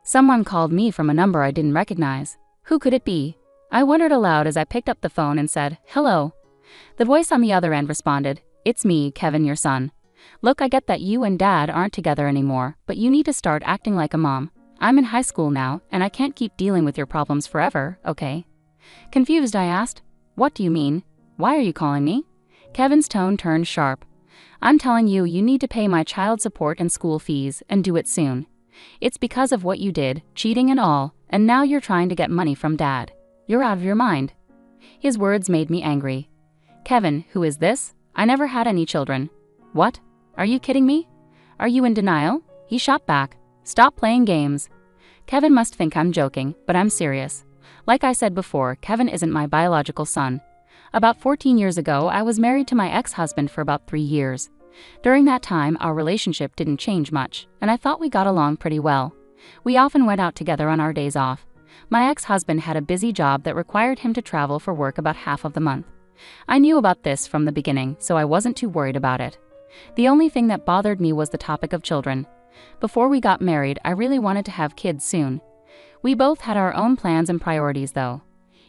Someone called me from a number I didn't recognize. Who could it be? I wondered aloud as I picked up the phone and said, "Hello." The voice on the other end responded, "It's me, Kevin, your son. Look, I get that you and Dad aren't together anymore, but you need to start acting like a mom. I'm in high school now, and I can't keep dealing with your problems forever, okay?" Confused, I asked, "What do you mean? Why are you calling me?" Kevin's tone turned sharp. "I'm telling you, you need to pay my child support and school fees, and do it soon. It's because of what you did, cheating and all, and now you're trying to get money from Dad. You're out of your mind." His words made me angry. "Kevin, who is this? I never had any children." "What? Are you kidding me? Are you in denial?" He shot back. "Stop playing games." Kevin must think I'm joking, but I'm serious. Like I said before, Kevin isn't my biological son. About 14 years ago, I was married to my ex-husband for about 3 years. During that time, our relationship didn't change much, and I thought we got along pretty well. We often went out together on our days off. My ex-husband had a busy job that required him to travel for work about half of the month. I knew about this from the beginning, so I wasn't too worried about it. The only thing that bothered me was the topic of children. Before we got married, I really wanted to have kids soon. We both had our own plans and priorities though.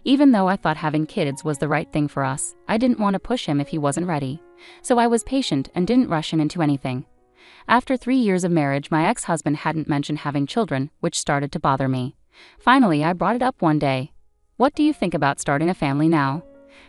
Even though I thought having kids was the right thing for us, I didn't want to push him if he wasn't ready. So I was patient and didn't rush him into anything. After 3 years of marriage, my ex-husband hadn't mentioned having children, which started to bother me. Finally, I brought it up one day. "What do you think about starting a family now?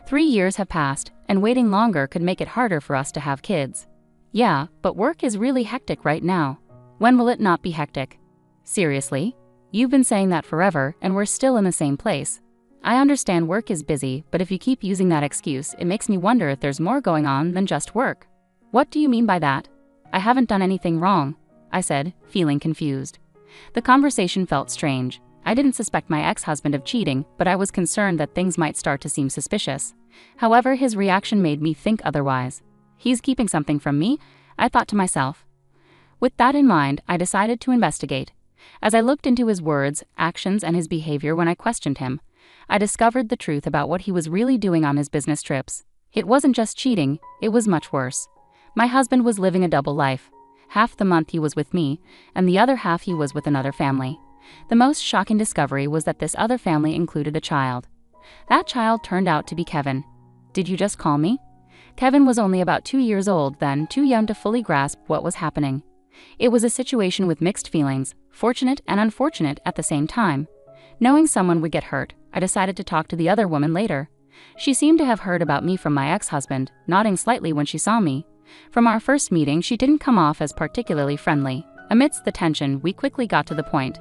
3 years have passed, and waiting longer could make it harder for us to have kids." "Yeah, but work is really hectic right now." "When will it not be hectic?" "Seriously? You've been saying that forever, and we're still in the same place." "I understand work is busy, but if you keep using that excuse, it makes me wonder if there's more going on than just work." "What do you mean by that?" "I haven't done anything wrong," I said, feeling confused. The conversation felt strange. I didn't suspect my ex-husband of cheating, but I was concerned that things might start to seem suspicious. However, his reaction made me think otherwise. He's keeping something from me, I thought to myself. With that in mind, I decided to investigate. As I looked into his words, actions, and his behavior when I questioned him, I discovered the truth about what he was really doing on his business trips. It wasn't just cheating, it was much worse. My husband was living a double life. Half the month he was with me, and the other half he was with another family. The most shocking discovery was that this other family included a child. That child turned out to be Kevin. Did you just call me? Kevin was only about 2 years old then, too young to fully grasp what was happening. It was a situation with mixed feelings, fortunate and unfortunate at the same time. Knowing someone would get hurt, I decided to talk to the other woman later. She seemed to have heard about me from my ex-husband, nodding slightly when she saw me. From our first meeting, she didn't come off as particularly friendly. Amidst the tension, we quickly got to the point.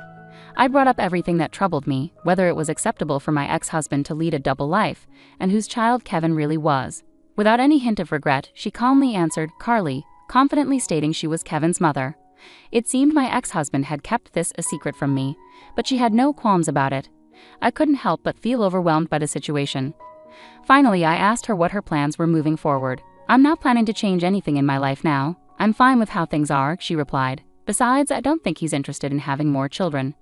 I brought up everything that troubled me, whether it was acceptable for my ex-husband to lead a double life, and whose child Kevin really was. Without any hint of regret, she calmly answered, "Carly," confidently stating she was Kevin's mother. It seemed my ex-husband had kept this a secret from me, but she had no qualms about it. I couldn't help but feel overwhelmed by the situation. Finally, I asked her what her plans were moving forward. "I'm not planning to change anything in my life now. I'm fine with how things are," she replied. "Besides, I don't think he's interested in having more children."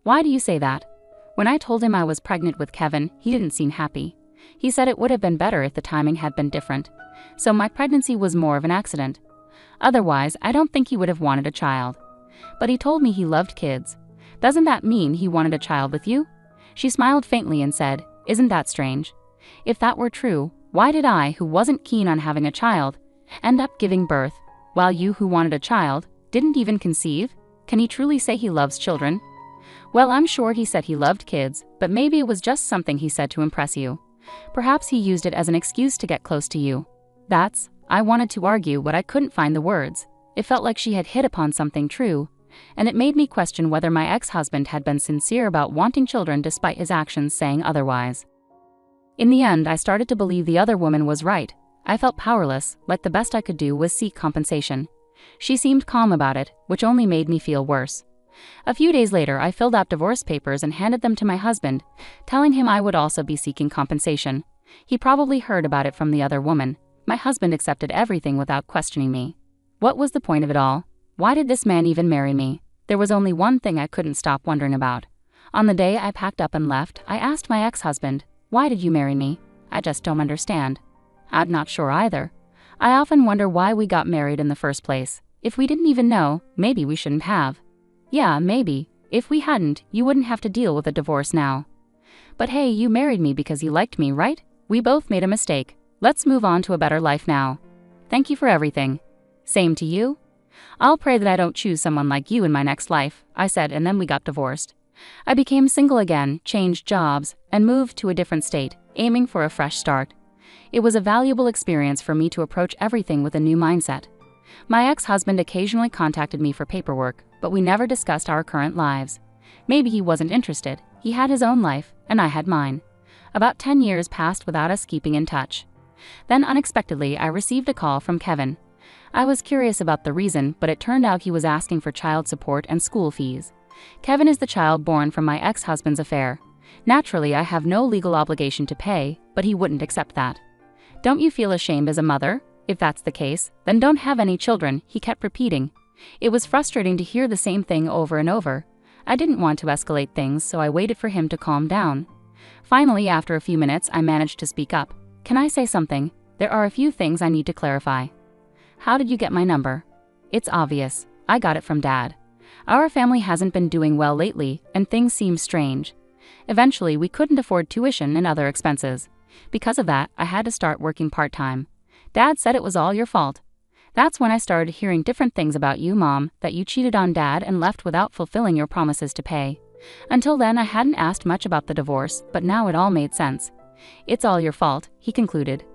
"Why do you say that?" When I told him I was pregnant with Kevin, he didn't seem happy. He said it would have been better if the timing had been different. So my pregnancy was more of an accident. Otherwise, I don't think he would have wanted a child. But he told me he loved kids. "Doesn't that mean he wanted a child with you?" She smiled faintly and said, "Isn't that strange? If that were true, why did I, who wasn't keen on having a child, end up giving birth, while you, who wanted a child, didn't even conceive? Can he truly say he loves children?" "Well, I'm sure he said he loved kids, but maybe it was just something he said to impress you. Perhaps he used it as an excuse to get close to you." I wanted to argue, but I couldn't find the words. It felt like she had hit upon something true, and it made me question whether my ex-husband had been sincere about wanting children despite his actions saying otherwise. In the end, I started to believe the other woman was right. I felt powerless, like the best I could do was seek compensation. She seemed calm about it, which only made me feel worse. A few days later, I filled out divorce papers and handed them to my husband, telling him I would also be seeking compensation. He probably heard about it from the other woman. My husband accepted everything without questioning me. What was the point of it all? Why did this man even marry me? There was only one thing I couldn't stop wondering about. On the day I packed up and left, I asked my ex-husband, "Why did you marry me? I just don't understand." "I'm not sure either. I often wonder why we got married in the first place. If we didn't even know, maybe we shouldn't have." "Yeah, maybe, If we hadn't, you wouldn't have to deal with a divorce now. But hey, you married me because you liked me, right? We both made a mistake. Let's move on to a better life now. Thank you for everything. Same to you. I'll pray that I don't choose someone like you in my next life, I said, and then we got divorced. I became single again, changed jobs, and moved to a different state, aiming for a fresh start. It was a valuable experience for me to approach everything with a new mindset. My ex-husband occasionally contacted me for paperwork, but we never discussed our current lives. Maybe he wasn't interested. He had his own life, and I had mine. About 10 years passed without us keeping in touch. Then unexpectedly, I received a call from Kevin. I was curious about the reason, but it turned out he was asking for child support and school fees. Kevin is the child born from my ex-husband's affair. Naturally, I have no legal obligation to pay, but he wouldn't accept that. Don't you feel ashamed as a mother? If that's the case, then don't have any children, he kept repeating. It was frustrating to hear the same thing over and over. I didn't want to escalate things, so I waited for him to calm down. Finally, after a few minutes, I managed to speak up. Can I say something? There are a few things I need to clarify. How did you get my number? It's obvious. I got it from Dad. Our family hasn't been doing well lately, and things seem strange. Eventually, we couldn't afford tuition and other expenses. Because of that, I had to start working part-time. Dad said it was all your fault. That's when I started hearing different things about you, Mom, that you cheated on Dad and left without fulfilling your promises to pay. Until then, I hadn't asked much about the divorce, but now it all made sense. It's all your fault, he concluded.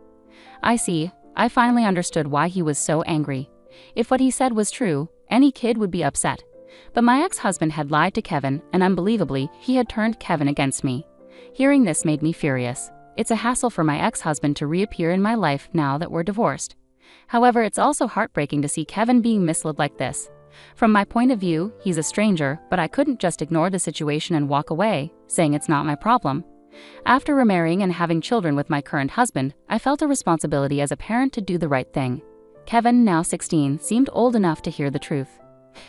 I see. I finally understood why he was so angry. If what he said was true, any kid would be upset. But my ex-husband had lied to Kevin, and unbelievably, he had turned Kevin against me. Hearing this made me furious. It's a hassle for my ex-husband to reappear in my life now that we're divorced. However, it's also heartbreaking to see Kevin being misled like this. From my point of view, he's a stranger, but I couldn't just ignore the situation and walk away, saying it's not my problem. After remarrying and having children with my current husband, I felt a responsibility as a parent to do the right thing. Kevin, now 16, seemed old enough to hear the truth.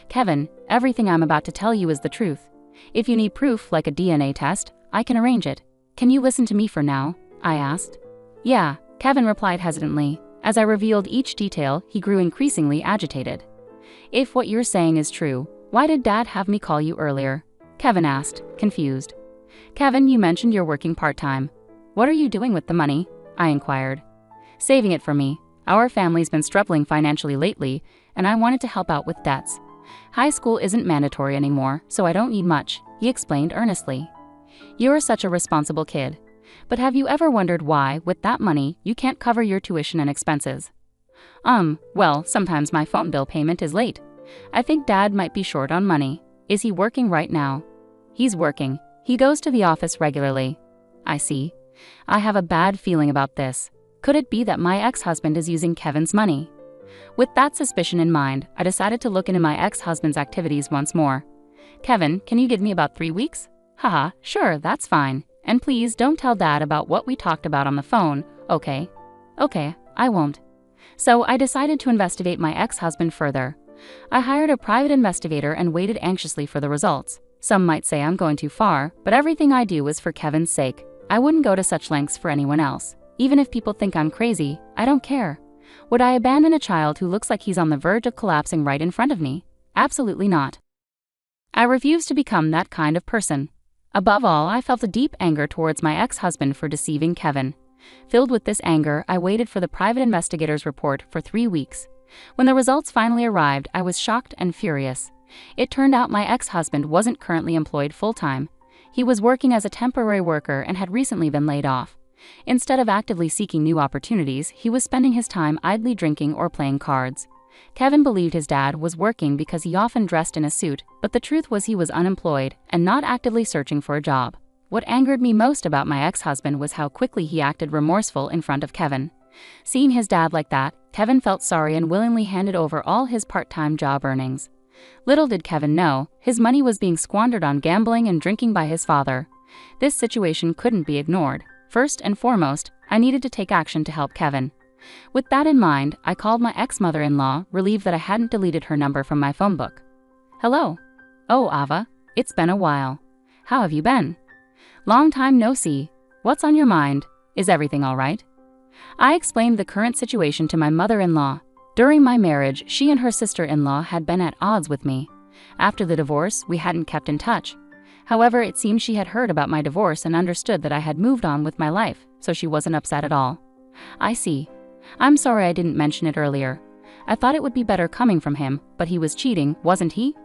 Kevin, everything I'm about to tell you is the truth. If you need proof, like a DNA test, I can arrange it. Can you listen to me for now? I asked. Yeah, Kevin replied hesitantly. As I revealed each detail, he grew increasingly agitated. If what you're saying is true, why did Dad have me call you earlier? Kevin asked, confused. Kevin, you mentioned you're working part-time. What are you doing with the money? I inquired. Saving it for me. Our family's been struggling financially lately, and I wanted to help out with debts. High school isn't mandatory anymore, so I don't need much, he explained earnestly. You're such a responsible kid. But have you ever wondered why, with that money, you can't cover your tuition and expenses? Well, sometimes my phone bill payment is late. I think Dad might be short on money. Is he working right now? He's working. He goes to the office regularly. I see. I have a bad feeling about this. Could it be that my ex-husband is using Kevin's money? With that suspicion in mind, I decided to look into my ex-husband's activities once more. Kevin, can you give me about 3 weeks? Haha, sure, that's fine. And please don't tell Dad about what we talked about on the phone, okay? Okay, I won't. So I decided to investigate my ex-husband further. I hired a private investigator and waited anxiously for the results. Some might say I'm going too far, but everything I do is for Kevin's sake. I wouldn't go to such lengths for anyone else. Even if people think I'm crazy, I don't care. Would I abandon a child who looks like he's on the verge of collapsing right in front of me? Absolutely not. I refuse to become that kind of person. Above all, I felt a deep anger towards my ex-husband for deceiving Kevin. Filled with this anger, I waited for the private investigator's report for 3 weeks. When the results finally arrived, I was shocked and furious. It turned out my ex-husband wasn't currently employed full-time. He was working as a temporary worker and had recently been laid off. Instead of actively seeking new opportunities, he was spending his time idly drinking or playing cards. Kevin believed his dad was working because he often dressed in a suit, but the truth was he was unemployed and not actively searching for a job. What angered me most about my ex-husband was how quickly he acted remorseful in front of Kevin. Seeing his dad like that, Kevin felt sorry and willingly handed over all his part-time job earnings. Little did Kevin know, his money was being squandered on gambling and drinking by his father. This situation couldn't be ignored. First and foremost, I needed to take action to help Kevin. With that in mind, I called my ex-mother-in-law, relieved that I hadn't deleted her number from my phone book. Hello. Oh, Ava. It's been a while. How have you been? Long time no see. What's on your mind? Is everything all right? I explained the current situation to my mother-in-law. During my marriage, she and her sister-in-law had been at odds with me. After the divorce, we hadn't kept in touch. However, it seemed she had heard about my divorce and understood that I had moved on with my life, so she wasn't upset at all. I see. I'm sorry I didn't mention it earlier. I thought it would be better coming from him, but he was cheating, wasn't he?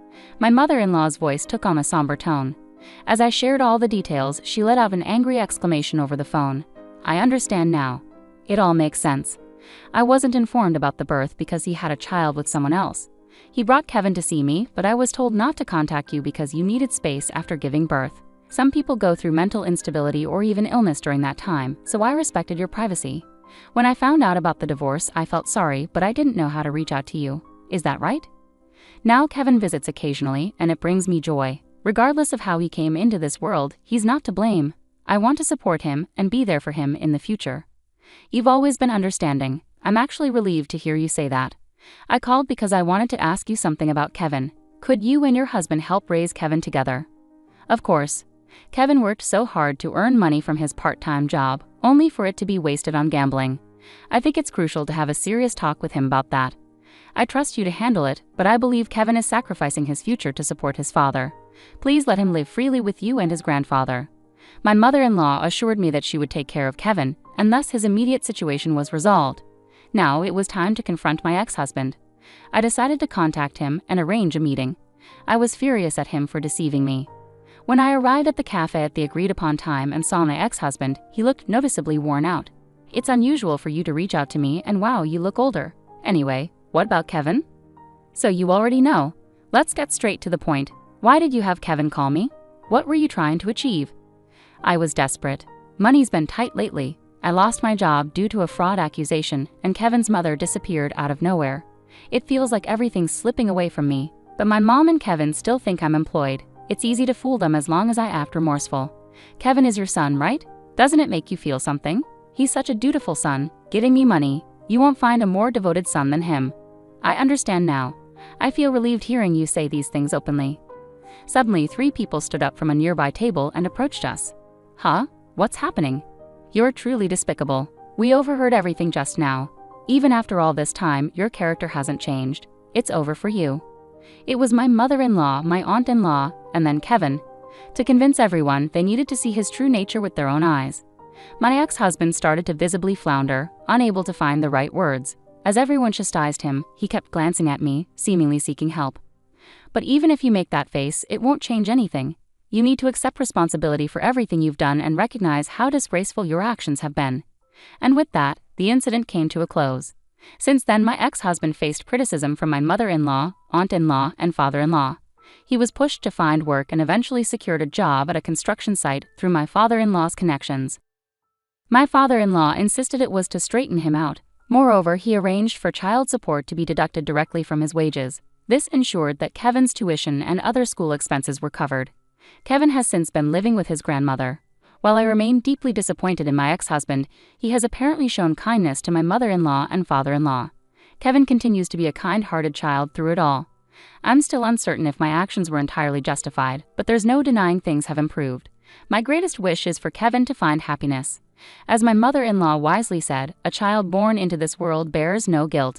My mother-in-law's voice took on a somber tone. As I shared all the details, she let out an angry exclamation over the phone. I understand now. It all makes sense. I wasn't informed about the birth because he had a child with someone else. He brought Kevin to see me, but I was told not to contact you because you needed space after giving birth. Some people go through mental instability or even illness during that time, so I respected your privacy. When I found out about the divorce, I felt sorry, but I didn't know how to reach out to you. Is that right? Now Kevin visits occasionally, and it brings me joy. Regardless of how he came into this world, he's not to blame. I want to support him and be there for him in the future. You've always been understanding. I'm actually relieved to hear you say that. I called because I wanted to ask you something about Kevin. Could you and your husband help raise Kevin together? Of course. Kevin worked so hard to earn money from his part-time job, only for it to be wasted on gambling. I think it's crucial to have a serious talk with him about that. I trust you to handle it, but I believe Kevin is sacrificing his future to support his father. Please let him live freely with you and his grandfather. My mother-in-law assured me that she would take care of Kevin, and thus his immediate situation was resolved. Now it was time to confront my ex-husband. I decided to contact him and arrange a meeting. I was furious at him for deceiving me. When I arrived at the cafe at the agreed-upon time and saw my ex-husband, he looked noticeably worn out. It's unusual for you to reach out to me, and wow, you look older. Anyway, what about Kevin? So you already know. Let's get straight to the point. Why did you have Kevin call me? What were you trying to achieve? I was desperate. Money's been tight lately. I lost my job due to a fraud accusation, and Kevin's mother disappeared out of nowhere. It feels like everything's slipping away from me, but my mom and Kevin still think I'm employed. It's easy to fool them as long as I act remorseful. Kevin is your son, right? Doesn't it make you feel something? He's such a dutiful son, giving me money. You won't find a more devoted son than him. I understand now. I feel relieved hearing you say these things openly. Suddenly, 3 people stood up from a nearby table and approached us. Huh? What's happening? You're truly despicable. We overheard everything just now. Even after all this time, your character hasn't changed. It's over for you. It was my mother-in-law, my aunt-in-law, and then Kevin. To convince everyone, they needed to see his true nature with their own eyes. My ex-husband started to visibly flounder, unable to find the right words. As everyone chastised him, he kept glancing at me, seemingly seeking help. But even if you make that face, it won't change anything. You need to accept responsibility for everything you've done and recognize how disgraceful your actions have been. And with that, the incident came to a close. Since then, my ex-husband faced criticism from my mother-in-law, aunt-in-law, and father-in-law. He was pushed to find work and eventually secured a job at a construction site through my father-in-law's connections. My father-in-law insisted it was to straighten him out. Moreover, he arranged for child support to be deducted directly from his wages. This ensured that Kevin's tuition and other school expenses were covered. Kevin has since been living with his grandmother. While I remain deeply disappointed in my ex-husband, he has apparently shown kindness to my mother-in-law and father-in-law. Kevin continues to be a kind-hearted child through it all. I'm still uncertain if my actions were entirely justified, but there's no denying things have improved. My greatest wish is for Kevin to find happiness. As my mother-in-law wisely said, a child born into this world bears no guilt.